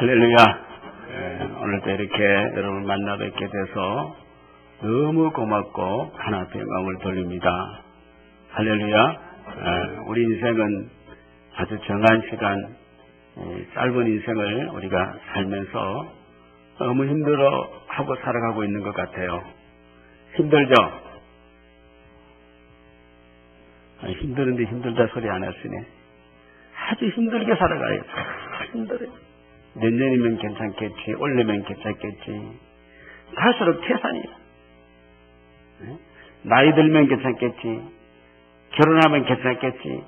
할렐루야. 오늘도 이렇게 여러분을 만나 뵙게 돼서 너무 고맙고 하나님께 영광을 돌립니다. 할렐루야. 우리 인생은 아주 정한 시간, 짧은 인생을 우리가 살면서 너무 힘들어하고 살아가고 있는 것 같아요. 힘들죠? 힘드는데 힘들다 소리 안 하시네. 아주 힘들게 살아가요. 힘들어요. 내년이면 괜찮겠지, 올해면 괜찮겠지. 갈수록 태산이야. 나이 들면 괜찮겠지, 결혼하면 괜찮겠지,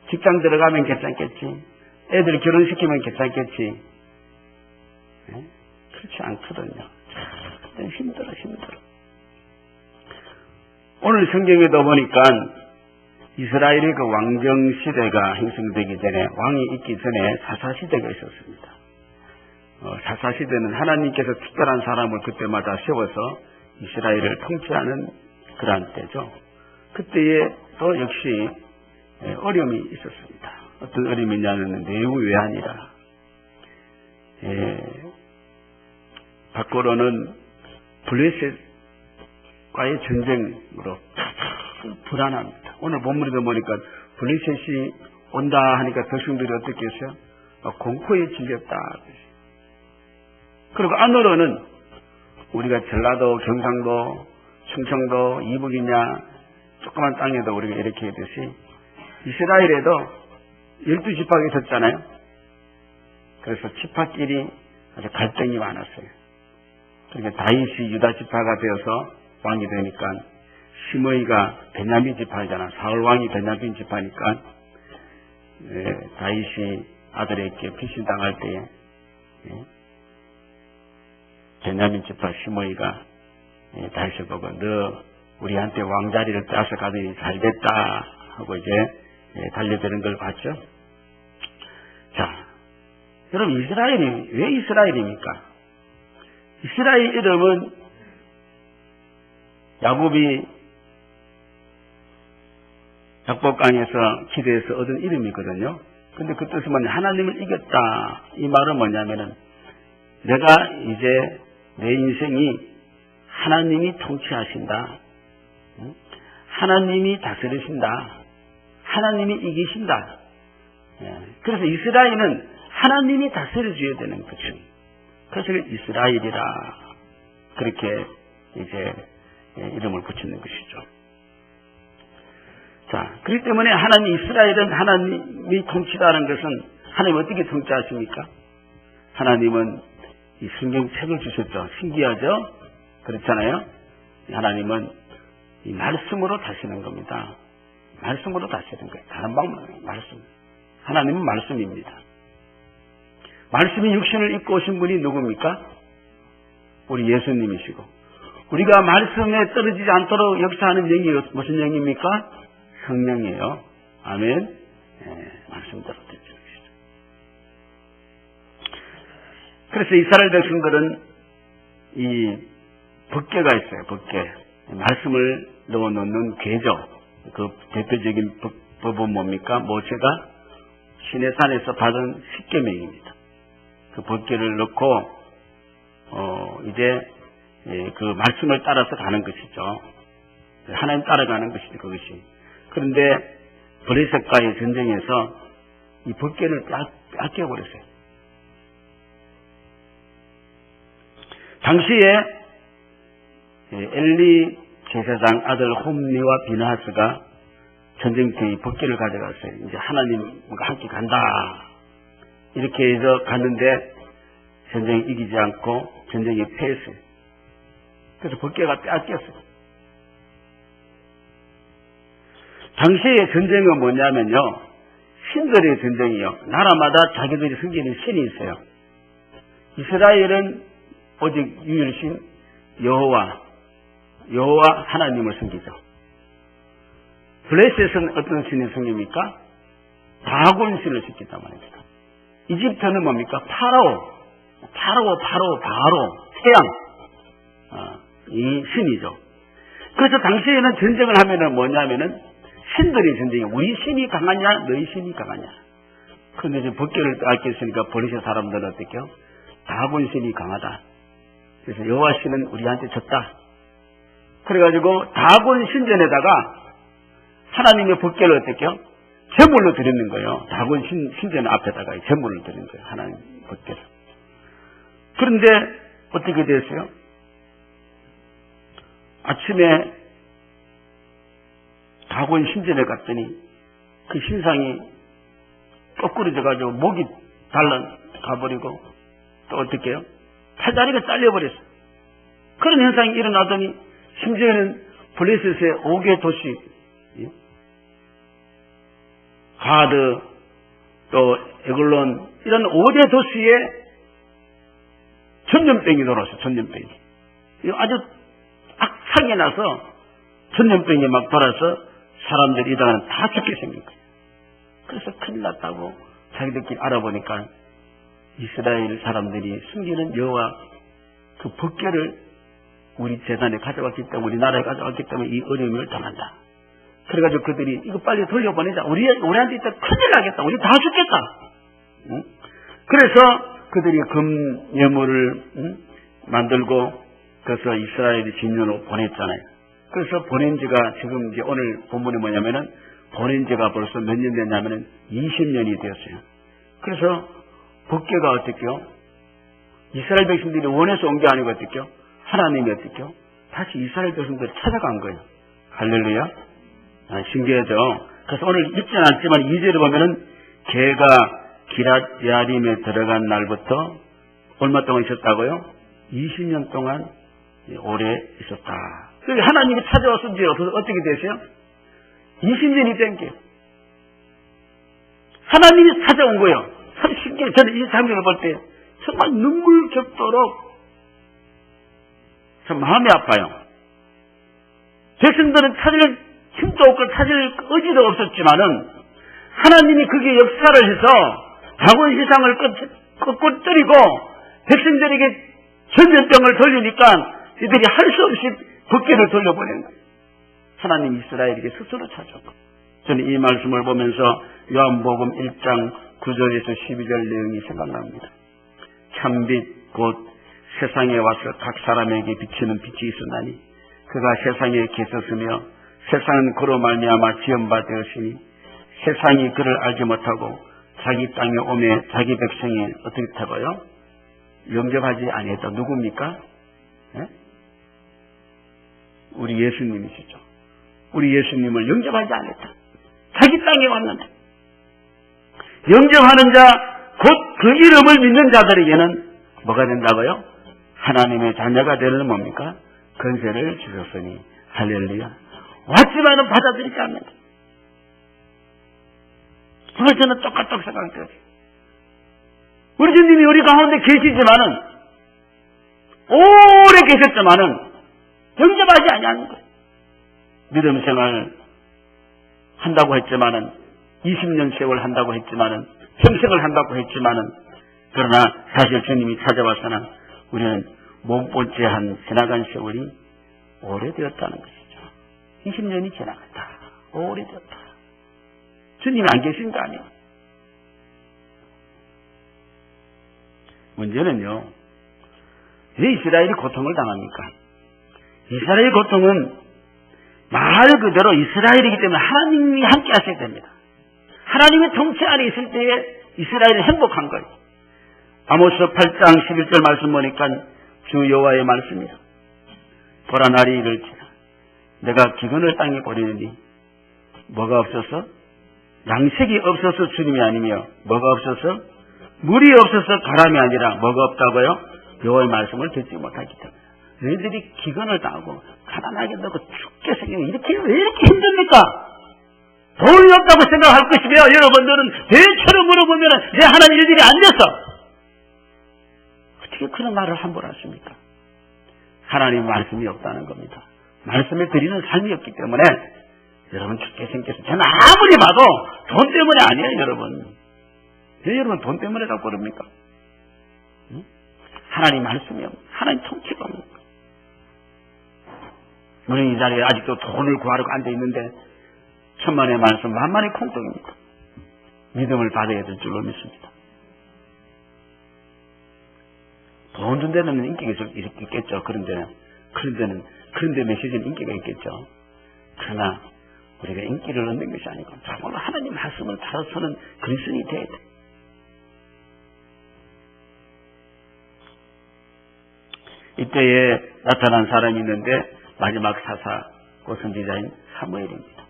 직장 들어가면 괜찮겠지, 애들 결혼시키면 괜찮겠지. 그렇지 않거든요. 힘들어. 오늘 성경에도 보니까 이스라엘의 그 왕정 시대가 형성되기 전에, 왕이 있기 전에 사사시대가 있었습니다. 사사시대는 하나님께서 특별한 사람을 그때마다 세워서 이스라엘을 통치하는 그러한 때죠. 그때에 또 역시 어려움이 있었습니다. 어떤 어려움이냐면 내후외환이라. 밖으로는 블레셋과의 전쟁으로 불안합니다. 오늘 본문에도 보니까 블레셋이 온다 하니까 백성들이 어떻게 했어요? 공포에 질렸다. 그리고 안으로는 우리가 전라도, 경상도, 충청도, 이북이냐 조그만 땅에도 우리가 이렇게 하듯이 이스라엘에도 12지파가 있었잖아요. 그래서 지파끼리 아주 갈등이 많았어요. 그러니까 다윗이 유다 지파가 되어서 왕이 되니까 시므이가 베냐민 지파잖아. 사울 왕이 베냐민 지파니까 다윗이 아들에게 피신당할 때에 베냐민 지파 시므이가 다윗을 보고 너 우리한테 왕자리를 빼앗아 가더니 잘됐다 하고 이제 달려드는 걸 봤죠. 자, 여러분 이스라엘이 왜 이스라엘입니까? 이스라엘 이름은 야곱이 약복강에서 기도해서 얻은 이름이거든요. 근데 그 뜻은 뭐냐? 하나님을 이겼다. 이 말은 뭐냐면은 내가 이제 내 인생이 하나님이 통치하신다. 하나님이 다스리신다. 하나님이 이기신다. 그래서 이스라엘은 하나님이 다스려줘야 되는 거죠. 그래서 이스라엘이라 그렇게 이제 이름을 붙이는 것이죠. 자, 그렇기 때문에 이스라엘은 하나님이 통치라는 것은 하나님 어떻게 통치하십니까? 하나님은 이 성경책을 주셨죠. 신기하죠? 그렇잖아요? 하나님은 이 말씀으로 다시는 겁니다. 말씀으로 다시는 거예요. 다른 방법은 말씀. 하나님은 말씀입니다. 말씀이 육신을 입고 오신 분이 누굽니까? 우리 예수님이시고, 우리가 말씀에 떨어지지 않도록 역사하는 영이 무슨 영입니까? 성령이에요. 아멘. 말씀대로 되죠. 그래서 이스라엘 백성들은 이 법궤가 있어요. 법궤. 말씀을 넣어놓는 궤죠. 그 대표적인 법은 뭡니까? 모세가 시내산에서 받은 십계명입니다. 그 법궤를 넣고 이제 그 말씀을 따라서 가는 것이죠. 하나님 따라가는 것이죠. 그것이. 그런데 블레셋과의 전쟁에서 이 법궤를 뺏겨버렸어요. 당시에 엘리 제사장 아들 홈리와 비나하스가 전쟁터에 법궤를 가져갔어요. 이제 하나님과 함께 간다. 이렇게 해서 갔는데 전쟁에 이기지 않고 전쟁에 패했어요. 그래서 법궤가 뺏겼어요. 당시의 전쟁은 뭐냐면요, 신들의 전쟁이요. 나라마다 자기들이 섬기는 신이 있어요. 이스라엘은 오직 유일신 여호와 하나님을 섬기죠. 블레셋은 어떤 신을 섬깁니까? 다곤 신을 섬긴단 말입니다. 이집트는 뭡니까? 바로 태양, 이 신이죠. 그래서 당시에는 전쟁을 하면은 뭐냐면은 신들이 전쟁이에요. 우리 신이 강하냐, 너희 신이 강하냐. 그런데 이제 법궤를 뺏겼으니까 보리새 사람들은 어떻게요? 다곤신이 강하다. 그래서 여호와신은 우리한테 졌다. 그래가지고 다곤 신전에다가 하나님의 법궤를 어떻게요? 제물로 드리는 거예요. 다곤 신전 앞에다가 제물을 드리는 거예요. 하나님 법궤를. 그런데 어떻게 됐어요? 아침에 다곤 신전에 갔더니 그 신상이 거꾸로져가지고 목이 가버리고 또 어떻게 해요? 팔다리가 잘려버렸어요. 그런 현상이 일어나더니 심지어는 블레셋의 5개 도시 가드 또 에글론 이런 5대 도시에 전염병이 돌았어요. 전염병이. 아주 악하게 나서 전염병이 막 돌아서 사람들이 이다가는 다 죽게 생긴 거예요. 그래서 큰일 났다고 자기들끼리 알아보니까 이스라엘 사람들이 숨기는 여호와 그 법궤를 우리 재단에 가져왔기 때문에 우리 나라에 가져왔기 때문에 이 어려움을 당한다. 그래가지고 그들이 이거 빨리 돌려보내자. 우리한테 이따 큰일 나겠다. 우리 다 죽겠다. 응? 그래서 그들이 금 예물을 만들고 그래서 이스라엘이 진영으로 보냈잖아요. 그래서 보낸 지가 지금 이제 오늘 본문이 뭐냐면은 보낸 지가 벌써 몇 년 됐냐면은 20년이 되었어요. 그래서 법궤가 어떻게요? 이스라엘 백성들이 원해서 온 게 아니고 어떻게요? 하나님이 어떻게요? 다시 이스라엘 백성들을 찾아간 거예요. 할렐루야. 신기하죠? 그래서 오늘 읽지는 않지만 2절에 보면은 개가 기랏 야림에 들어간 날부터 얼마 동안 있었다고요? 20년 동안 오래 있었다. 그래서 하나님이 찾아와서 이제 어떻게 되세요? 20년이 된 게. 하나님이 찾아온 거예요. 참 신기해요. 저는 이 장면을 볼 때 정말 눈물 겹도록 참 마음이 아파요. 백성들은 찾을 힘도 없고 찾을 의지도 없었지만은 하나님이 그게 역사를 해서 다곤 시상을 꺾어뜨리고 백성들에게 전염병을 돌리니까 이들이 할 수 없이 법궤를 돌려보낸 거예요. 하나님 이스라엘에게 스스로 찾아오고. 저는 이 말씀을 보면서 요한복음 1장 9절에서 12절 내용이 생각납니다. 참빛 곧 세상에 와서 각 사람에게 비치는 빛이 있었나니 그가 세상에 계셨으며 세상은 그로 말미암아 지은 바 되었으니 세상이 그를 알지 못하고 자기 땅에 오매 자기 백성이 어떻게 타고요? 영접하지 아니했다. 누굽니까? 네? 우리 예수님이시죠. 우리 예수님을 영접하지 않았다. 자기 땅에 왔는데 영접하는 자 곧 그 이름을 믿는 자들에게는 뭐가 된다고요? 하나님의 자녀가 되는 뭡니까? 권세를 주셨으니 할렐루야. 왔지만은 받아들이지 않는다. 정말 저는 똑같다고 생각해요. 우리 주님이 우리 가운데 계시지만은 오래 계셨지만은 영접하지 아니하는 거예요. 믿음 생활 한다고 했지만은 20년 세월 한다고 했지만은 평생을 한다고 했지만은 그러나 사실 주님이 찾아와서는 우리는 못본째 한 지나간 세월이 오래되었다는 것이죠. 20년이 지나갔다. 오래되었다. 주님이 안 계신 거 아니에요. 문제는요, 왜 이스라엘이 고통을 당합니까? 이스라엘 고통은 말 그대로 이스라엘이기 때문에 하나님이 함께 하셔야 됩니다. 하나님의 통치 안에 있을 때에 이스라엘은 행복한 거예요. 아모스 8장 11절 말씀 보니까 주 여호와의 말씀이다. 보라 날이 이를지라 내가 기근을 땅에 버리느니 뭐가 없어서? 양식이 없어서 주님이 아니며 뭐가 없어서? 물이 없어서 가람이 아니라 뭐가 없다고요? 여호와의 말씀을 듣지 못하기 때문에 너희들이 기근을 당하고 가난하게 되고 죽게 생기고 이렇게 왜 이렇게 힘듭니까? 돈이 없다고 생각할 것이며 여러분들은 대처럼 물어보면 내 하나님 일들이 안 돼서 어떻게 그런 말을 함부로 하십니까? 하나님 말씀이 없다는 겁니다. 말씀에 드리는 삶이 없기 때문에 여러분 죽게 생겨서 저는 아무리 봐도 돈 때문에 아니에요. 여러분 왜 여러분 돈 때문에 갖고 그럽니까? 응? 하나님 말씀이 없는 하나님 통치가 없는 거예요. 우리 이 자리에 아직도 돈을 구하려고 앉아있는데 천만의 말씀 만만의 콩떡입니다. 믿음을 받아야 될 줄로 믿습니다. 돈 준 데는 인기가 있겠죠. 그런 데 메시지는 인기가 있겠죠. 그러나 우리가 인기를 얻는 것이 아니고 정말로 하나님 말씀을 따라서는 그리스도인이 돼야 돼. 이때에 나타난 사람이 있는데 마지막 사사고 선지자인 사무엘입니다.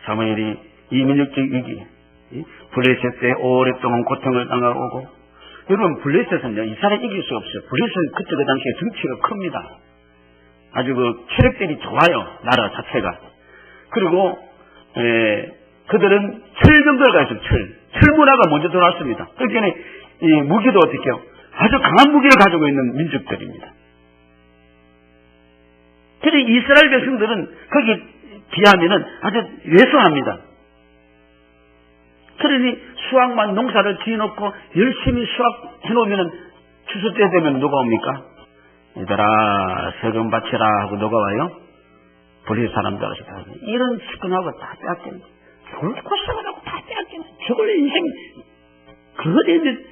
사무엘이 이 민족적 위기, 블레셋 때 오랫동안 고통을 당하고 오고, 여러분 블레셋은요 이스라엘 이길 수가 없어요. 블레셋은 그때 그 당시에 정치가 큽니다. 아주 그 체력들이 좋아요. 나라 자체가. 그리고 그들은 철 정도를 가졌어요. 철 문화가 먼저 들어왔습니다. 그러니까 이 무기도 어떻게요? 아주 강한 무기를 가지고 있는 민족들입니다. 그런데 이스라엘 백성들은 거기에 비하면은 아주 왜소합니다. 그러니 수확만 농사를 지어놓고 열심히 수확해놓으면은 추수 때 되면 누가 옵니까? 얘들아 세금 바치라 하고 누가 와요? 블레셋 사람들 하시다. 이런 시큰하고 다 빼앗겼네. 고생하고 다 빼앗겼네. 저걸 인생 그거에 이제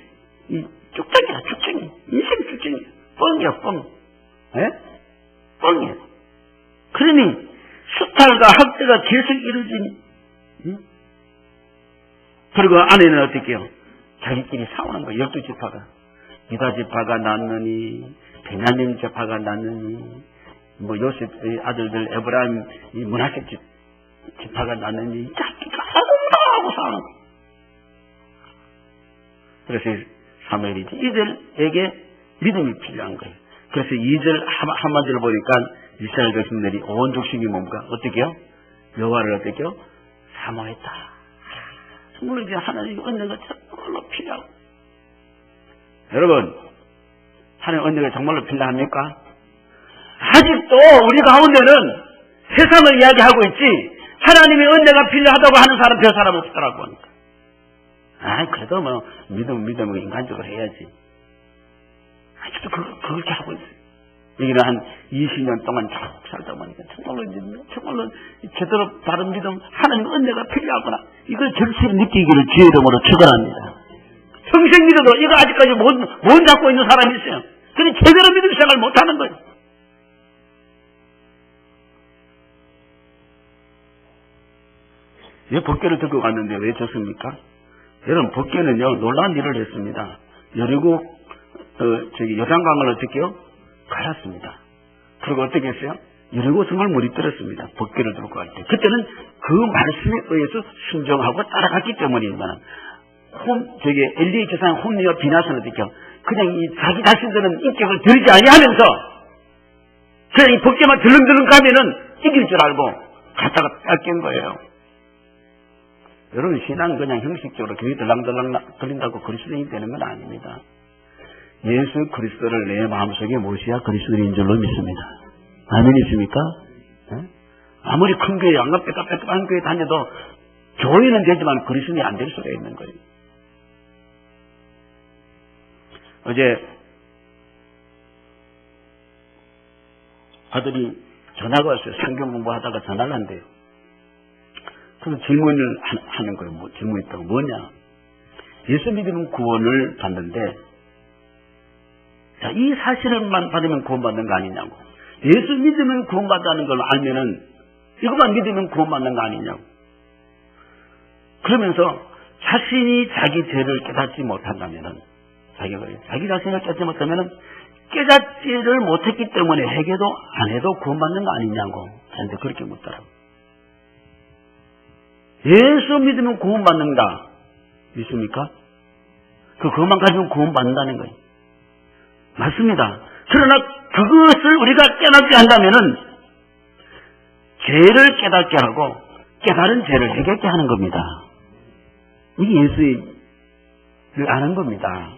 이 쭉정이야 쭉정이. 인생 쭉정이. 뻥이야 뻥. 예? 뻥이야. 그러니 수탈과 학대가 계속 이루어지니. 응? 그리고 안에는 어떻게 해요? 자기끼리 싸우는 거예요. 12지파가. 유다 지파가 낳느니 베냐민 지파가 낳느니 뭐 요셉의 아들들 에브라임 이 므낫세 지파가 낳느니 자기가 하고 싸우는 거예요. 그래서 사무엘이 이들에게 믿음이 필요한 거예요. 그래서 2절 한마디로 보니까 이스라엘 백성들이 온 족속이 뭡니까? 어떻게 해요? 여호와를 어떻게 해요? 사모했다. 정말 이제 하나님의 은혜가 정말로 필요하고. 여러분, 하나님의 은혜가 정말로 필요합니까? 아직도 우리 가운데는 세상을 이야기하고 있지 하나님의 은혜가 필요하다고 하는 사람 별 사람 없더라고 하니까. 그래도 뭐 믿음 인간적으로 해야지. 아직도 그렇게 하고 있어요. 여기는 한 20년 동안 쭉 살다 보니까 정말로 제대로 바른 믿음, 하나님 은혜가 필요하구나. 이걸 절실히 느끼기를 주의 이름으로 축원합니다. 평생 믿어도 이거 아직까지 못 잡고 있는 사람이 있어요. 근데 제대로 믿음 생활을 못 하는 거예요. 왜 법궤를 들고 갔는데 왜 졌습니까? 여러분, 법궤는요, 놀라운 일을 했습니다. 여리고, 요단강을 어떻게 해요? 갈았습니다. 그리고 어떻게 했어요? 여리고 성을 물이 들었습니다. 법궤를 들고 갈 때. 그때는 그 말씀에 의해서 순종하고 따라갔기 때문입니다. 엘리의 제사장 홈리와 비나스는 어떻게 해요? 그냥 자기 자신들은 인격을 들이지 아니하면서 그냥 이 법궤만 들렁들렁 가면은 이길 줄 알고 갔다가 뺏긴 거예요. 여러분, 신앙은 그냥 형식적으로 교회 들랑들랑 걸린다고 그리스도인이 되는 건 아닙니다. 예수 그리스도를 내 마음속에 모셔야 그리스도인인 줄로 믿습니다. 아멘이십니까? 네? 아무리 큰 교회, 삐까삐까한 교회 다녀도 교회는 되지만 그리스도인이 안 될 수가 있는 거예요. 어제 아들이 전화가 왔어요. 성경 공부하다가 전화를 한대요. 그래서 질문을 하는 거예요. 질문이 있다고. 뭐냐? 예수 믿으면 구원을 받는데, 자, 이 사실만 받으면 구원받는 거 아니냐고. 예수 믿으면 구원받다는 걸 알면은, 이것만 믿으면 구원받는 거 아니냐고. 그러면서 자신이 자기 죄를 깨닫지 못한다면은, 자기 자신을 깨닫지 못하면은, 깨닫지를 못했기 때문에 회개도 안 해도 구원받는 거 아니냐고. 저한테 그렇게 묻더라고. 예수 믿으면 구원받는다. 믿습니까? 그것만 가지고 구원받는다는 거예요. 맞습니다. 그러나 그것을 우리가 깨닫게 한다면은 죄를 깨닫게 하고 깨달은 죄를 해결케 하는 겁니다. 이게 예수를 아는 겁니다.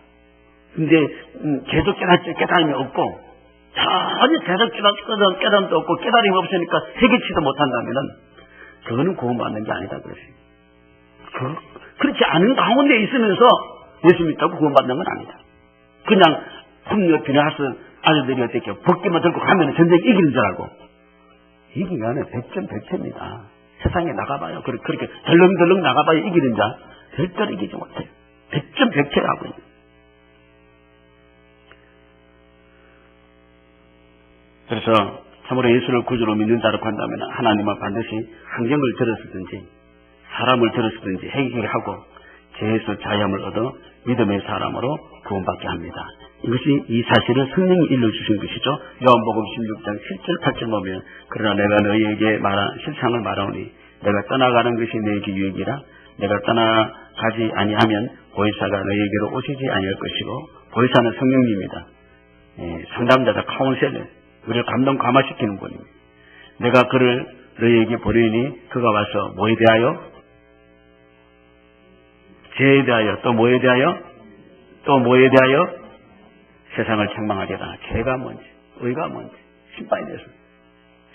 근데 죄도 깨달음이 없고 전혀 죄도 깨달음도 없고 깨달음이 없으니까 해결치도 못한다면은 그거는 구원받는 게 아니다 그랬어요. 그렇지 않은 가운데 있으면서 예수 믿다고 구원받는 건 아니다. 그냥 홈리와 비나스 아들들이 어떻게 법궤만 들고 가면 전쟁 이기는 줄 알고. 이기면 100점 100패입니다. 세상에 나가봐요. 그렇게 덜렁덜렁 나가봐요. 이기는 자 절대로 이기지 못해요. 100점 100채 하고 있는. 그래서 참으로 예수를 구주로 믿는 자라고 한다면 하나님은 반드시 환경을 들었든지 사람을 들었든지 해결하고 죄에서 자유함을 얻어 믿음의 사람으로 구원받게 합니다. 이것이 이 사실을 성령이 일러주신 것이죠. 요한복음 16장 7절 8절 보면 그러나 내가 너희에게 실상을 말하오니 내가 떠나가는 것이 너희에게 유익이라 내가 떠나가지 아니하면 보혜사가 너희에게로 오시지 아니할 것이고 보혜사는 성령님입니다. 상담자다 카운셀러 우리를 감동 감화시키는 분입니다. 내가 그를 너희에게 보내니 그가 와서 뭐에 대하여? 죄에 대하여 또 뭐에 대하여? 또 뭐에 대하여? 세상을 책망하리라. 죄가 뭔지 의가 뭔지 심판에 대해서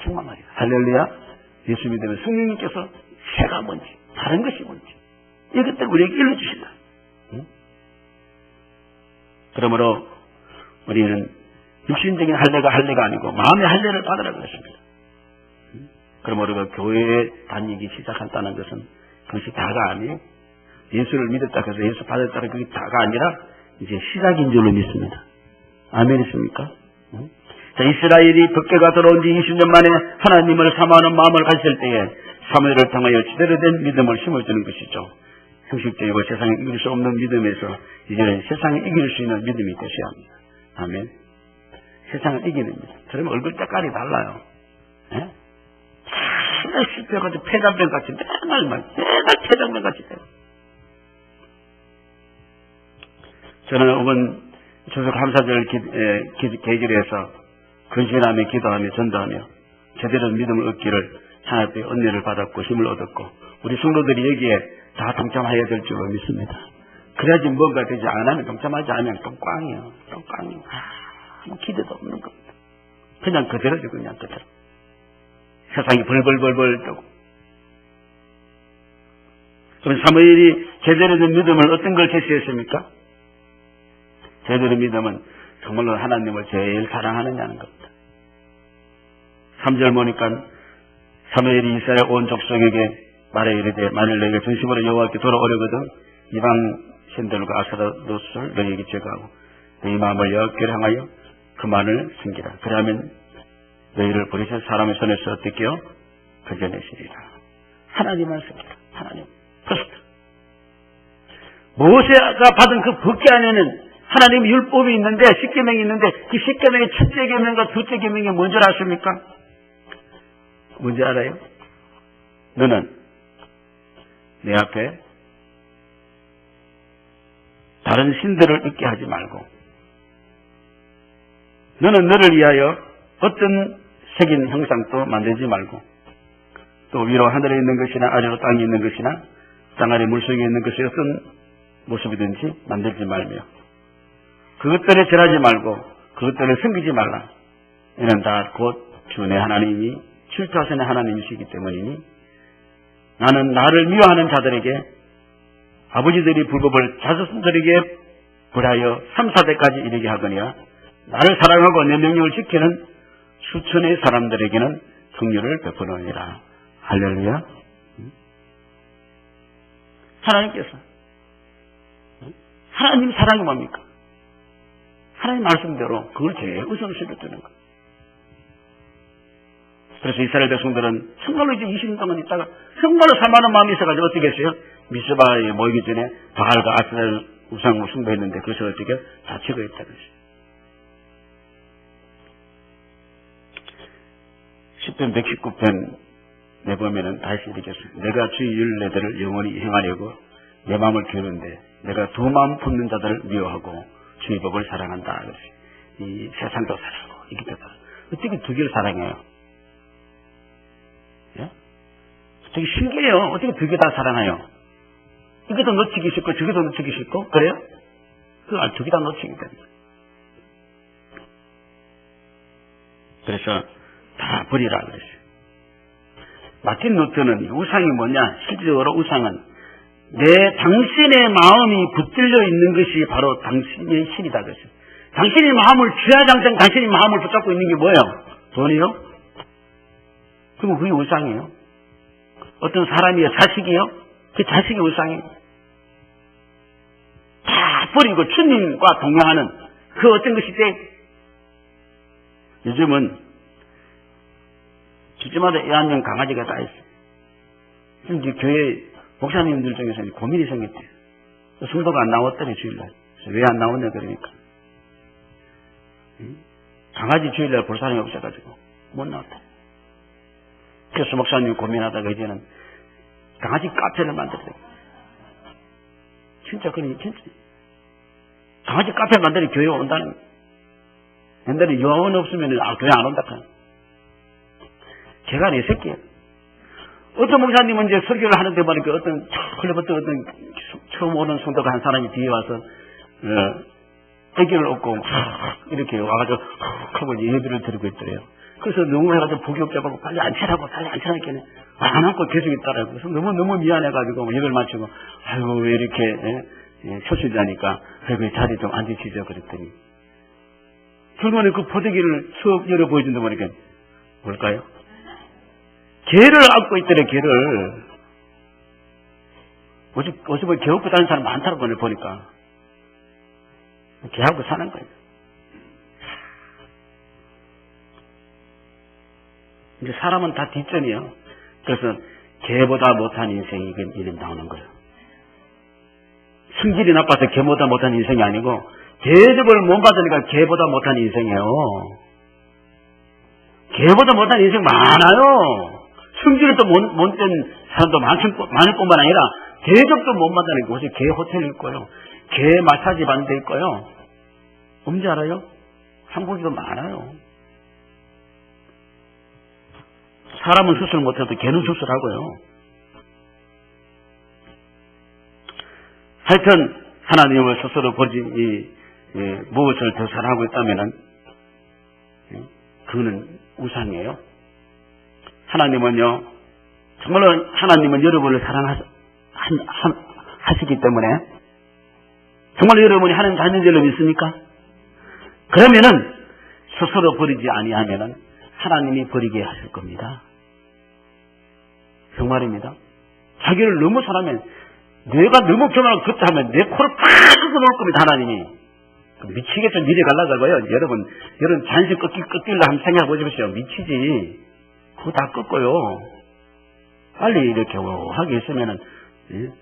책망하리라. 할렐루야. 예수 믿으면 성령님께서 죄가 뭔지 다른 것이 뭔지 이것들 우리에게 일러주신다. 그러므로 우리는 육신적인 할례가 아니고 마음의 할례를 받으라고 했습니다. 그러므로 우리가 교회에 다니기 시작한다는 것은 그것이 다가 아니에요. 예수를 믿었다 해서 예수 받았다 해서 그게 다가 아니라 이제 시작인 줄로 믿습니다. 아멘이십니까? 자, 이스라엘이 법궤가 들어온 지 20년 만에 하나님을 사모하는 마음을 가졌을 때에 사무엘을 통하여 제대로 된 믿음을 심어주는 것이죠. 형식적이고 세상에 이길 수 없는 믿음에서 이제는 세상에 이길 수 있는 믿음이 되셔야 합니다. 아멘. 세상을 이기는 믿음. 그러면 얼굴 때깔이 달라요. 예? 맨날 실패해가지고 폐장병같이 맨날 폐장병같이 돼요. 저는 이번 추석 감사절 계절에서 근신하며 기도하며 전도하며 제대로 믿음을 얻기를 하나님의 은혜를 받았고 힘을 얻었고 우리 성도들이 여기에 다 동참해야 될 줄로 믿습니다. 그래야지 뭔가 되지 않으면 동참하지 않으면 똥꽝이에요. 똥꽝이에요. 아무 기대도 없는 겁니다. 그냥 그대로죠. 그냥 그대로. 세상이 벌벌벌벌 떠고. 그럼 사무엘이 제대로 된 믿음을 어떤 걸 제시했습니까? 제대로 믿음은 정말로 하나님을 제일 사랑하느냐는 겁니다. 3절 보니까 사무엘이 이스라엘 온 족속에게 말해 이르되 만일 너희가 전심으로 여호와께 돌아오려거든 이방 신들과 아스타롯을 너희에게 제거하고 너희 마음을 여호와께로 향하여 그만을 숨기라. 그러면 너희를 버리신 사람의 손에서 어떻게요? 건져내시리라. 하나님만 숨기라. 하나님. 퍼스트. 모세가 받은 그 법궤 안에는 하나님의 율법이 있는데 10계명이 있는데 그 10계명의 첫째 계명과 둘째 계명이 뭔지 아십니까? 뭔지 알아요? 너는 내 앞에 다른 신들을 있게 하지 말고 너는 너를 위하여 어떤 색인 형상도 만들지 말고 또 위로 하늘에 있는 것이나 아래로 땅에 있는 것이나 땅 아래 물속에 있는 것이 어떤 모습이든지 만들지 말며 그것들에 절하지 말고 그것들을 섬기지 말라. 이는 다 곧 주 내 하나님이 출타하신 하나님이시기 때문이니 나는 나를 미워하는 자들에게 아버지들이 불법을 자손들에게 벌하여 3, 4대까지 이르게 하거니와 나를 사랑하고 내 명령을 지키는 수천의 사람들에게는 긍휼을 베푸느니라. 할렐루야. 하나님께서 하나님 사랑이 뭡니까? 하나님 말씀대로 그걸 제일 우선시를 두는 거예요. 그래서 이스라엘 백성들은 정말로 이제 20년 동안 있다가 정말로 사모하는 마음이 있어가지고 어떻게 했어요? 미스바에 모이기 전에 바알과 아스날 우상을 숭배했는데 그것을 어떻게 다 제거했다는 것이죠. 10편 119편 내보면은 다시 이렇게 했어요. 내가 주의 율례들을 영원히 행하려고 내 마음을 기우는데 내가 두 마음 품는 자들을 미워하고 주의 법을 사랑한다. 이 세상도 사랑하고 이기도 사랑하고 어떻게 두 개를 사랑해요? 예? 되게 신기해요. 어떻게 두 개 다 사랑해요? 이것도 놓치기 싫고 저것도 놓치기 싫고 그래요? 그 두 개 다 놓치기 됩니다. 그래서 다 버리라 그랬어요. 마틴 루터는 우상이 뭐냐? 실질적으로 우상은 당신의 마음이 붙들려 있는 것이 바로 당신의 신이다 그랬어요. 당신의 마음을 주야장창 당신의 마음을 붙잡고 있는 게 뭐예요? 돈이요? 그럼 그게 우상이에요. 어떤 사람이요, 자식이요, 그 자식의 우상이에요. 다 버리고 주님과 동행하는 그 어떤 것이 돼. 요즘은 집집마다 애완용 강아지가 다 있어요. 지금 이제 교회 목사님들 중에서는 고민이 생겼대요. 성도가 안 나왔더니 주일날. 왜 안 나오냐 그러니까. 강아지 주일날 볼 사람이 없어가지고 못 나왔다. 그래서 목사님 고민하다가 이제는 강아지 카페를 만들었어요. 진짜 그러니 진짜 강아지 카페 만들어 교회 온다는 거예요. 옛날에 요원 없으면 교회 안 온다 카는. 걔가 내 새끼예요. 어떤 목사님은 이제 설교를 하는데 보니까 어떤 처음 오는 성도가 한 사람이 뒤에 와서 애기를 업고 이렇게 와가지고 하고 예배를 드리고 있더래요. 그래서 너무 해가지고 복역잡고 빨리 앉히라고 했더니 안 앉고 계속 있더라고요. 그래서 너무 미안해가지고 예배를 마치고 아이고 왜 이렇게 초실자니까 아이고 자리 좀 앉으시죠 그랬더니 결국에는 그 포대기를 쑥 열어 보여준다 보니까 뭘까요? 개를 안고 있더래. 개를 어제 개 업고 다니는 사람 많다고 보니까 개하고 사는 거예요. 이제 사람은 다 뒷전이에요. 그래서 개보다 못한 인생이 이름 나오는 거예요. 성질이 나빠서 개보다 못한 인생이 아니고 대접을 못 받으니까 개보다 못한 인생이에요. 개보다 못한 인생 많아요. 성질이 또 못된 사람도 많을 뿐만 아니라 대접도 못 받으니까 곳에 개 호텔이 있고요. 개 마사지 받는 데 있고요. 뭔지 알아요? 한국에도 많아요. 사람은 수술 못해도 개는 수술하고요. 하여튼 하나님을 스스로 버리지 무엇을 더 사랑하고 있다면은 그거는 우상이에요. 하나님은요, 정말로 하나님은 여러분을 사랑하시기 때문에 정말 여러분이 하나님 자녀인 줄로 믿습니까? 그러면은 스스로 버리지 아니하면은 하나님이 버리게 하실 겁니다. 정말입니다. 자기를 너무 사랑하면 내가 너무 교만하고 급하면 내 코를 팍 끊어놓을 겁니다. 하나님이. 미치겠죠. 미래 갈라가고요. 여러분 잔식 꺾일라 한번 생각해 보십시오. 미치지. 그거 다 꺾어요. 빨리 이렇게 하게 있으면은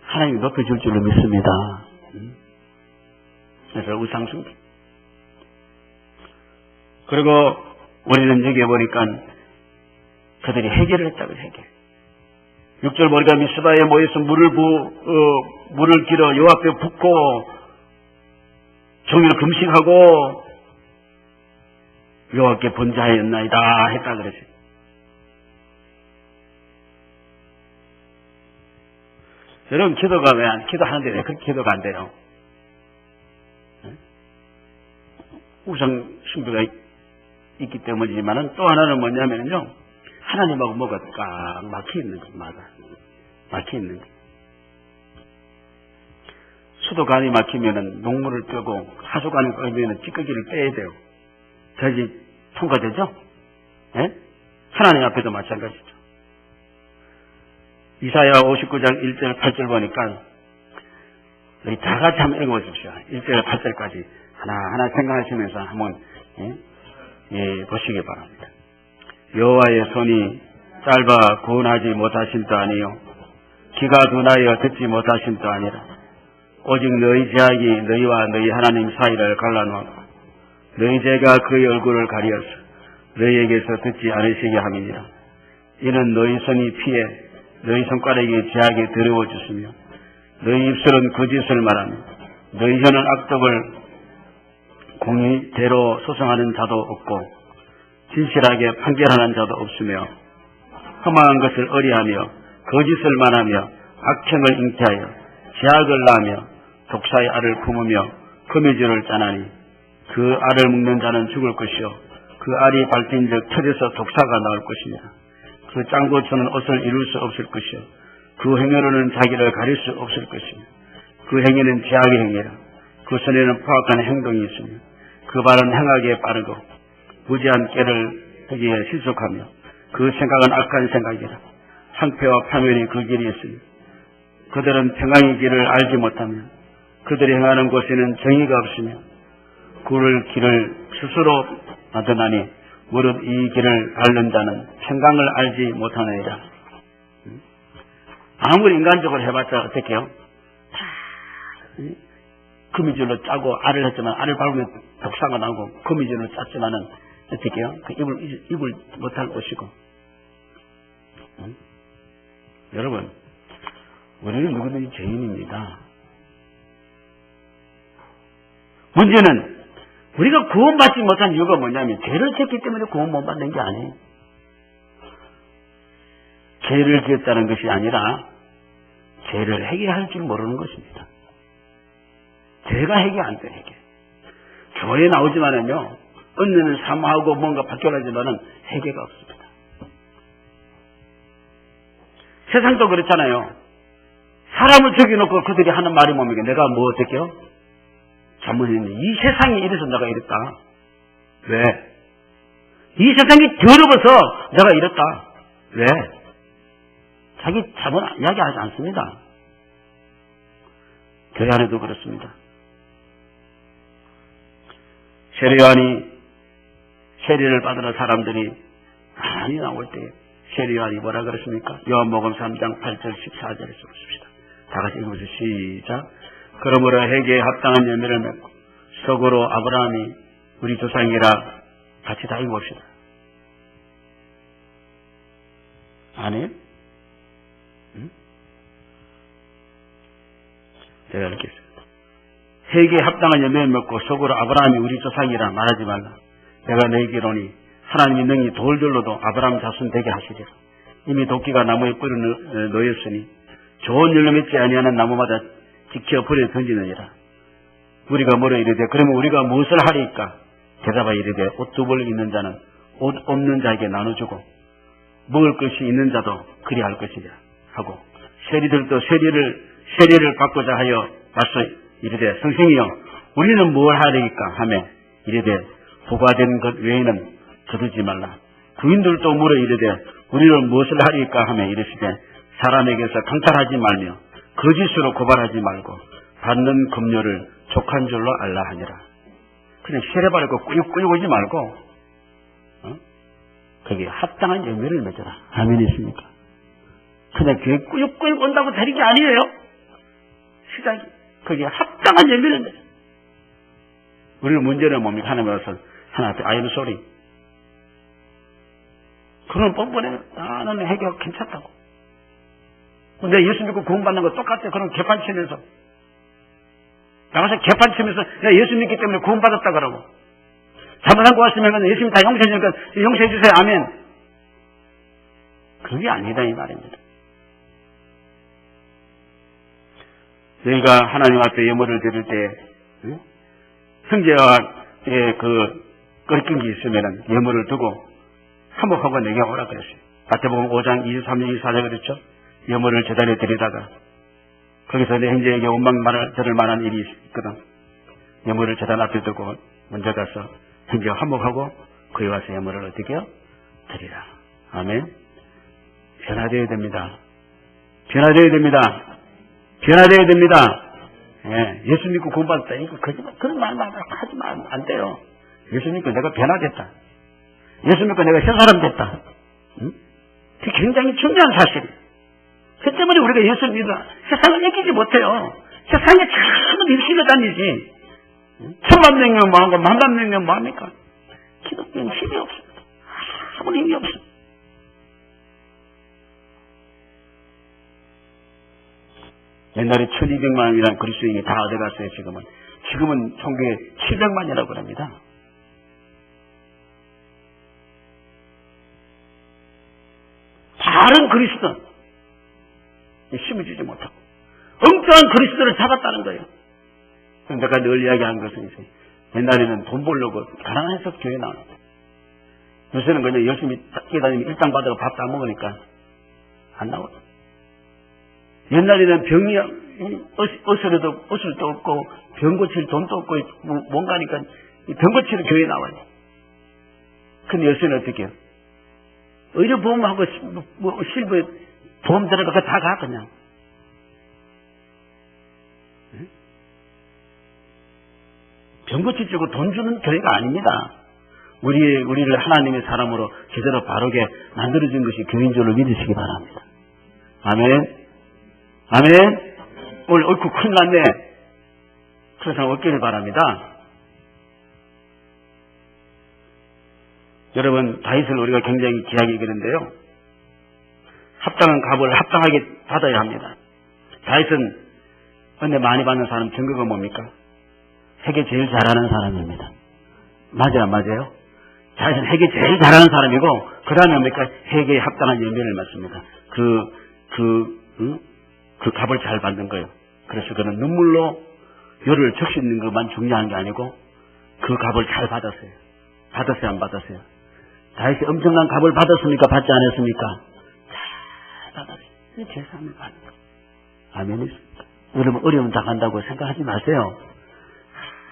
하나님이 높여줄 줄로 믿습니다. 그래서 우상숭배. 그리고 우리는 여기에 보니까 그들이 해결을 했다고 해결. 6절 보니까 미스바에 모여서 물을 길어 요 앞에 붓고 종일 금식하고 여호와께 번제하였나이다 했다 그랬어요. 여러분 기도가 기도하는데 왜 그렇게 기도가 안 돼요? 우상 숭배가 있기 때문이지만은 또 하나는 뭐냐면요, 하나님하고 뭐가 꽉 막혀 있는 것마다 막혀 있는 것. 수도관이 막히면은 녹물을 빼고 하수관이 막히면은 찌꺼기를 빼야 돼요. 그래야지 통과되죠? 예? 하나님 앞에도 마찬가지죠. 이사야 59장 1절 8절 보니까 우리 다 같이 한번 읽어보십시오. 1절 8절까지 하나하나 생각하시면서 한번 보시기 바랍니다. 여호와의 손이 짧아 구원하지 못하심도 아니요 귀가 둔하여 듣지 못하심도 아니라 오직 너희 죄악이 너희와 너희 하나님 사이를 갈라놓고 너희 죄가 그의 얼굴을 가리어서 너희에게서 듣지 않으시게 함이니라. 이는 너희 손이 피해 너희 손가락이 죄악에 더러워 주시며 너희 입술은 거짓을 말하며 너희 혀는 악독을 공의대로 소송하는 자도 없고 진실하게 판결하는 자도 없으며 험한 것을 어리하며 거짓을 말하며 악행을 잉태하여 죄악을 낳으며 독사의 알을 품으며 거미줄을 짜나니 그 알을 먹는 자는 죽을 것이요 그 알이 밟힌즉 털에서 독사가 나올 것이며 그 짱고추는 옷을 이룰 수 없을 것이요 그 행위로는 자기를 가릴 수 없을 것이며 그 행위는 죄악의 행위라. 그 손에는 포악한 행동이 있으며 그 발은 행하기에 빠르고 무지한 깨를 하기에 실속하며 그 생각은 악한 생각이라. 황폐와 파멸이 그 길이 있으니 그들은 평강의 길을 알지 못하며 그들이 행하는 곳에는 정의가 없으며 그 길을 스스로 만드나니 무릇 이 길을 밟는 자는 평강을 알지 못하느니라. 아무리 인간적으로 해봤자 어떡해요? 다 거미줄로 짜고 알을 했지만 알을 밟으면 독사가 나고 거미줄로 짰지만은 어떡해요? 그 입을 못할 것이고. 여러분, 우리는 누구든지 죄인입니다. 문제는 우리가 구원받지 못한 이유가 뭐냐면 죄를 지었기 때문에 구원 못 받는 게 아니에요. 죄를 지었다는 것이 아니라 죄를 해결할 줄 모르는 것입니다. 죄가 해결 안 돼, 해결. 교회에 나오지만은요, 언니는 사모하고 뭔가 바뀌어가지만은 해결가 없습니다. 세상도 그렇잖아요. 사람을 죽여놓고 그들이 하는 말이 뭡니까? 내가 뭐 어떻게요? 잘못했네. 이 세상이 이래서 내가 이랬다. 왜? 이 세상이 더러워서 내가 이랬다. 왜? 자기 잘못 이야기하지 않습니다. 교회 안에도 그렇습니다. 세례요한이 세례를 받으러 사람들이 많이 나올 때 세례요한이 뭐라 그랬습니까? 요한복음 3장 8절 14절에서 보십시다. 다 같이 읽어보세요. 시작. 그러므로 회개에 합당한 열매를 맺고 속으로 아브라함이 우리 조상이라 같이 다 읽어봅시다. 아니에요? 제가 읽겠습니다. 회개에 합당한 열매를 맺고 속으로 아브라함이 우리 조상이라 말하지 말라. 내가 너희에게 이르노니 하나님이 능히 돌들로도 아브라함 자손 되게 하시리라. 이미 도끼가 나무에 뿌려 놓였으니 좋은 열매 맺지 아니하는 나무마다 지켜 버려 던지느니라. 우리가 뭐라 이르되 그러면 우리가 무엇을 하리까? 대답하여 이르되 옷 두 벌 있는 자는 옷 없는 자에게 나눠주고 먹을 것이 있는 자도 그리할 것이라 하고 세리들도 세리를 받고자 하여 맞서 이르되 선생이여 우리는 뭘 하리까 하며 이르되 부과된 것 외에는 거두지 말라. 부인들도 물어 이르되 우리는 무엇을 하리까 하며 이르시되 사람에게서 강탈하지 말며 거짓으로 고발하지 말고 받는 급료를 족한 줄로 알라 하니라. 그냥 세례받고 꾸육꾸육 오지 말고 거기에 합당한 열매를 맺어라. 아멘 있습니까? 그냥 교회 꾸육꾸육 온다고 되는 게 아니에요. 시작이 거기에 합당한 열매를 맺어. 우리 문제는 뭡니까? 하나님께서 하나한테 I am sorry. 그런 뻔뻔해. 나는 해결 괜찮다고. 근데 예수 믿고 구원받는 거 똑같아. 그럼 개판 치면서. 나가서 개판 치면서 내가 예수 믿기 때문에 구원받았다 그러고. 잘못한 거 같으면 예수님 다 용서해 주니까 용서해 주세요. 아멘. 그게 아니다 이 말입니다. 너희가 하나님 앞에 예물을 드릴 때 형제와 그 끓긴 게 있으면 예물을 두고 한복하고 내게 오라 그랬어요. 마태복음 5장 23절 24절 그랬죠. 예물을 제단에 드리다가 거기서 내 형제에게 원망 들을 만한 일이 있거든. 예물을 제단 앞에 두고 먼저 가서 형제와 한복하고 거기 와서 예물을 어떻게 해요? 드리라. 아멘. 변화되어야 됩니다. 변화되어야 됩니다. 변화되어야 됩니다. 예수 믿고 구원받았다. 이거 거짓말, 그런 말만 하지 말면 안 돼요. 예수 믿고 내가 변화됐다. 예수 믿고 내가 새 사람 됐다. 그게 굉장히 중요한 사실이에요. 그 때문에 우리가 예수를 믿어 세상을 이기지 못해요. 세상에 참 일심을 다니지. 10,000,000명 뭐하고 10,000,000명 뭐합니까? 기독교는 힘이 없습니다. 아무리 힘이 없습니다. 옛날에 1,200만이라는 그리스도인이 다 어디 갔어요, 지금은 총교에 700만이라고 그럽니다. 다른 그리스도 힘을 주지 못하고 엉뚱한 그리스도를 잡았다는 거예요. 내가 늘 이야기한 것은 있어요. 옛날에는 돈 벌려고 가난해서 교회 나와요. 요새는 그냥 열심히 뛰어다니면 일당 받아서 밥 다 먹으니까 안 나와요. 옛날에는 병이 어슬도 없고 병 고칠 돈도 없고 뭔가니까 병 고치러 교회에 나와요. 근데 요새는 어떻게 해요? 의료보험하고 실버 보험 들어가 다 가 그냥. 병고치 주고 돈 주는 교회가 아닙니다. 우리를 하나님의 사람으로 제대로 바르게 만들어준 것이 교회인 줄로 믿으시기 바랍니다. 아멘. 아멘. 오늘 얼굴 큰일 났네. 그런 사람 없기를 바랍니다. 여러분, 다윗을 우리가 굉장히 귀하게 여기는데요. 합당한 값을 합당하게 받아야 합니다. 다윗은 은혜 많이 받는 사람 증거가 뭡니까? 회개 제일 잘하는 사람입니다. 맞아요, 맞아요. 다윗은 회개 제일 잘하는 사람이고, 그 다음에 뭡니까? 회개에 합당한 열매를 맞습니다. 그 값을 잘 받는 거예요. 그래서 그는 눈물로 혀를 적시는 것만 중요한 게 아니고, 그 값을 잘 받았어요. 받았어요, 안 받았어요? 다윗이 엄청난 값을 받았습니까? 받지 않았습니까? 잘 받았어요. 제사함을 받는 거예요. 아멘이십니까? 여러분, 어려움 당한다고 생각하지 마세요.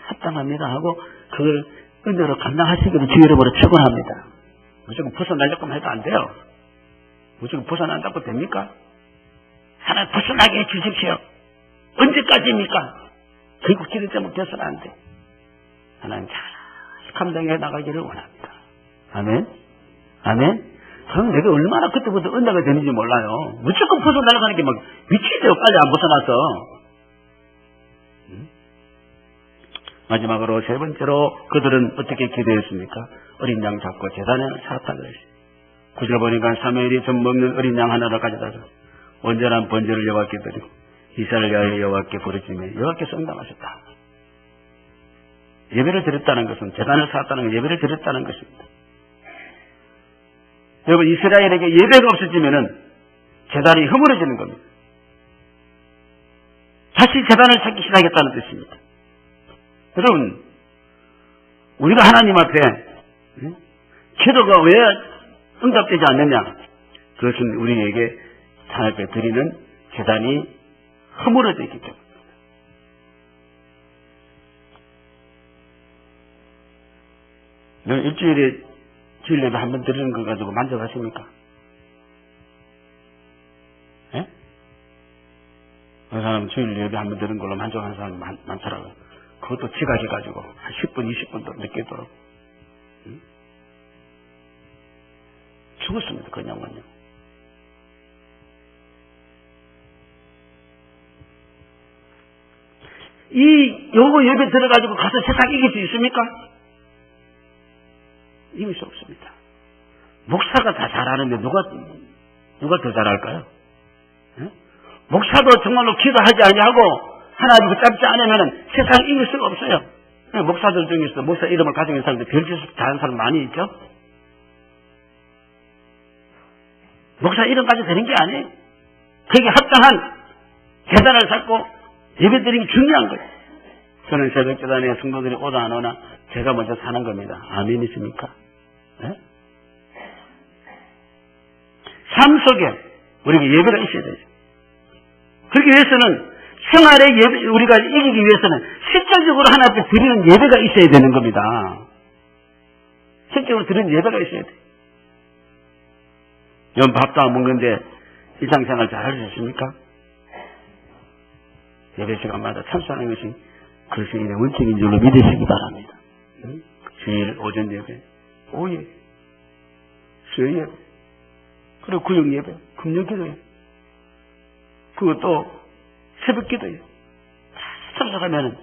합당합니다 하고, 그걸 은혜로 감당하시기를 주 이름으로 축원합니다. 무조건 벗어나려고 해도 안 돼요. 무조건 벗어난다고 됩니까? 하나님 벗어나게 해주십시오. 언제까지입니까? 결국 기도 때문에 돼서는 안 돼. 하나님 잘 감당해 나가기를 원합니다. 아멘? 아멘? 저는 내가 얼마나 그때부터 은혜가 되는지 몰라요. 무조건 벗어나려고 하는 게 막 미치죠. 빨리 안 벗어나서. 마지막으로 세 번째로 그들은 어떻게 기도했습니까? 어린 양 잡고 제단에 살았다 그랬어요. 9절 보니까 사무엘이 젖 먹는 어린 양 하나를 가져다서 온전한 번제를 여호와께 드리고 이스라엘 여호와의 여호와께 부르짖으며 여호와께서 응답하셨다. 예배를 드렸다는 것은 제단을 쌓았다는 건 예배를 드렸다는 것입니다. 여러분, 이스라엘에게 예배가 없어지면은 제단이 허물어지는 겁니다. 다시 제단을 찾기 시작했다는 뜻입니다. 여러분, 우리가 하나님 앞에 기도가 왜 응답되지 않느냐? 그것은 우리에게 하나님 앞에 드리는 제단이 허물어져 있기 때문입니다. 일주일에 주일 예배 한 번 드리는 거 가지고 만족하십니까? 예? 어느 사람 주일 예배 한 번 드리는 걸로 만족하는 사람이 많더라고요. 그것도 지각해가지고 한 10분, 20분도 늦게 들어. 죽었습니다. 그냥은요. 요거 예배 들어가지고 가서 세상 이길 수 있습니까? 이길 수 없습니다. 목사가 다 잘하는데 누가 더 잘할까요? 예? 목사도 정말로 기도하지 아니하고 하나님 붙잡지 않으면 세상 이길 수가 없어요. 목사들 중에서 목사 이름을 가지고 있는 사람들 별짓 잘하는 사람 많이 있죠? 목사 이름 가지고 되는 게 아니에요. 거기에 합당한 제단을 쌓고 예배 드리는 게 중요한 거예요. 저는 새벽 제단에 성도들이 오다 안 오나 제가 먼저 사는 겁니다. 아멘이십니까? 네? 삶 속에 우리가 예배가 있어야 되죠. 그러기 위해서는 생활의 예배, 우리가 이기기 위해서는 실질적으로 하나님 앞에 드리는 예배가 있어야 되는 겁니다. 실질적으로 드리는 예배가 있어야 돼요. 여러분 밥도 안 먹는데 일상생활 잘 할 수 있습니까? 예배 시간마다 참선하는 것이 그리스도인의 원칙인 줄로 믿으시기 바랍니다. 주일 오전 예배, 오예, 수요 예배, 그리고 구역 예배, 금요 기도예요. 그것도 새벽 기도예요. 참석하면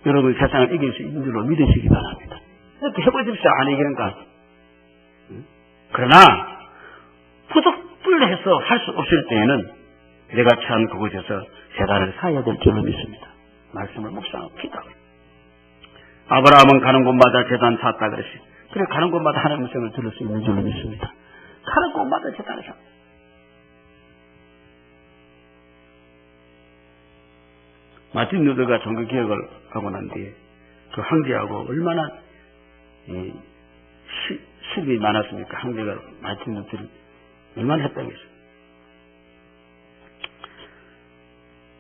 여러분 세상을 이길 수 있는 줄로 믿으시기 바랍니다. 이렇게 해보십시오. 안 이기는가? 그러나 부득불해서 할 수 없을 때에는 내가 처한 그곳에서 제단을 쌓아야 될 줄로 믿습니다. 말씀을 묵상하고 기도하고. 아브라함은 가는 곳마다 제단 쌓았다 그랬어요. 그래 가는 곳마다 하나님의 음성을 들을 수 있는 줄로 믿습니다. 가는 곳마다 제단을 쌓았다. 마틴 루터가 종교 개혁을 하고 난 뒤에 그 황제하고 얼마나 시비 많았습니까? 황제가 마틴 루터를 얼마나 했다겠어요.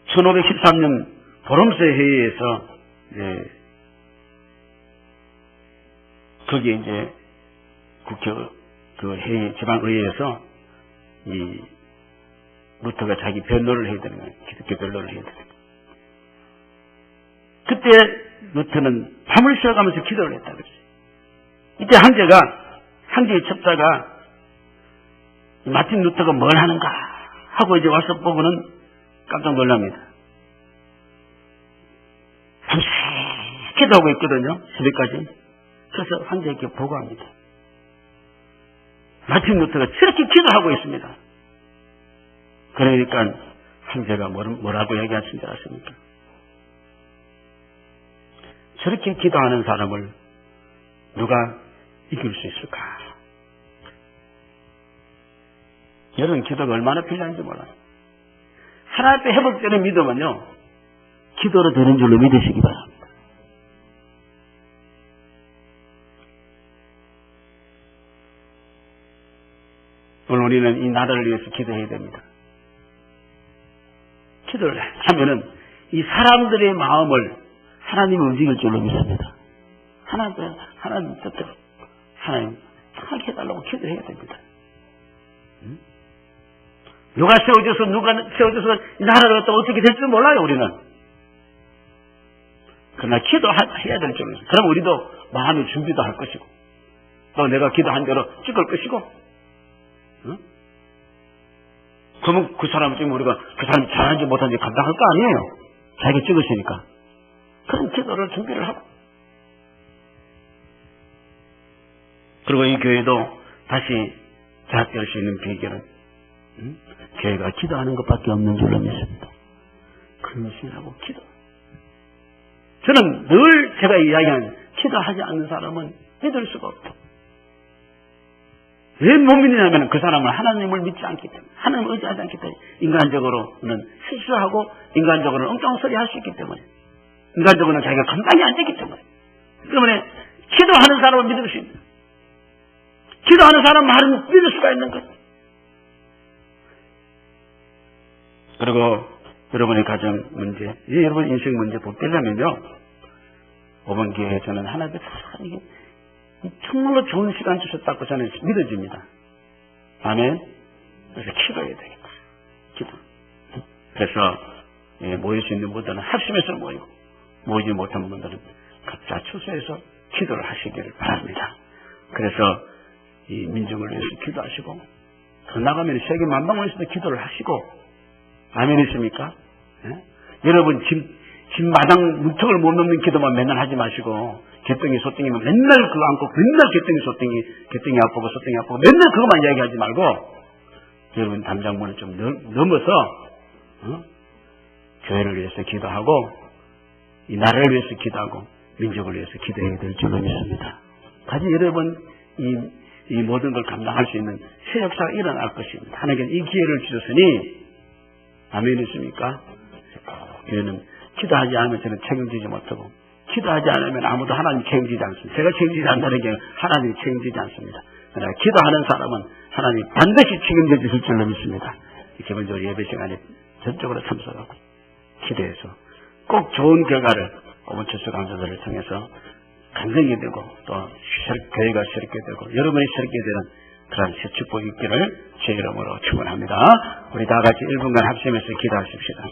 1513년 보름스 회의에서 거기에 이제 국회 그 회의 지방의회에서 이 루터가 자기 변론을 해야 되는 거예요. 기독교 변론을 해야 되는 거예요. 그때 루터는 밤을 새워가면서 기도를 했다 그랬어요. 이때 황제의 첩자가 마틴 루터가 뭘 하는가 하고 이제 와서 보고는 깜짝 놀랍니다. 밤새 기도하고 있거든요. 새벽까지. 그래서 황제에게 보고합니다. 마틴 루터가 저렇게 기도하고 있습니다. 그러니까 황제가 뭐라고 얘기하신 줄 아십니까? 저렇게 기도하는 사람을 누가 이길 수 있을까? 여러분 기도가 얼마나 필요한지 몰라요. 하나님 앞에 회복되는 믿음은요, 기도로 되는 줄로 믿으시기 바랍니다. 오늘 우리는 이 나라를 위해서 기도해야 됩니다. 기도를 하면은 이 사람들의 마음을 하나님이 움직일 줄로 믿습니다. 하나님 뜻대로 하나님 하게 해달라고 기도해야 됩니다. 누가 세워져서 이 나라를 갖다 어떻게 될지 몰라요, 우리는. 그러나 기도해야 될 줄로 믿습니다. 그럼 우리도 마음의 준비도 할 것이고, 또 내가 기도한 대로 찍을 것이고, 그러면 그 사람 지금 우리가 그 사람이 잘하는지 못하는지 감당할 거 아니에요. 자기가 찍으시니까. 그런 기도를 준비를 하고. 그리고 이 교회도 다시 자학될 수 있는 비결은 교회가 기도하는 것밖에 없는 줄로 믿습니다. 근신하고 기도. 저는 늘 제가 이야기하는 기도하지 않는 사람은 믿을 수가 없다. 왜 못 믿느냐면 그 사람은 하나님을 믿지 않기 때문에, 하나님을 의지하지 않기 때문에, 인간적으로는 실수하고 인간적으로는 엉뚱한 소리 할 수 있기 때문에, 인간적으로는 자기가 감당이 안 되기 때문에 기도하는 사람은 믿을 수 있는, 기도하는 사람 말은 믿을 수가 있는 것. 그리고 여러분의 가정 문제, 여러분 인생 문제 복되려면요, 5번 기회에 저는 하나님께 이게 정말로 좋은 시간 주셨다고 저는 믿어집니다. 아멘. 그래서 기도해야 되겠다. 기도. 그래서 모일 수 있는 분들은 합심해서 모이고, 모이지 못한 분들은 각자 추수해서 기도를 하시기를 바랍니다. 그래서 이 민족을 위해서 기도하시고, 더 나가면 세계 만방을 위해서도 기도를 하시고, 아멘이십니까? 여러분 집 마당 문턱을 못 넘는 기도만 맨날 하지 마시고, 개똥이 소똥이면 맨날 그거 안고, 맨날 개똥이 아프고 소똥이 아프고 맨날 그것만 이야기하지 말고, 여러분 담장문을 좀 넘어서 교회를 위해서 기도하고, 이 나라를 위해서 기도하고, 민족을 위해서 기도해야 될 줄로 믿습니다. 가지 여러분 이 모든 걸 감당할 수 있는 새 역사가 일어날 것입니다. 하나님께서 이 기회를 주셨으니, 아멘이십니까? 교회는 기도하지 않으면 저는 책임지지 못하고, 기도하지 않으면 아무도 하나님 책임지지 않습니다. 제가 책임지지 않는다는 게 하나님이 책임지지 않습니다. 그러나 기도하는 사람은 하나님이 반드시 책임져 주실 줄로 믿습니다. 기본적으로 예배 시간에 전적으로 참석하고 기도해서 꼭 좋은 결과를 오번 추수 강좌들을 통해서 간증이 되고, 또 교회가 새롭게 되고 여러분이 새롭게 되는 그런 새 축복이 있기를 제 이름으로 축원합니다. 우리 다 같이 1분간 합심해서 기도하십시다.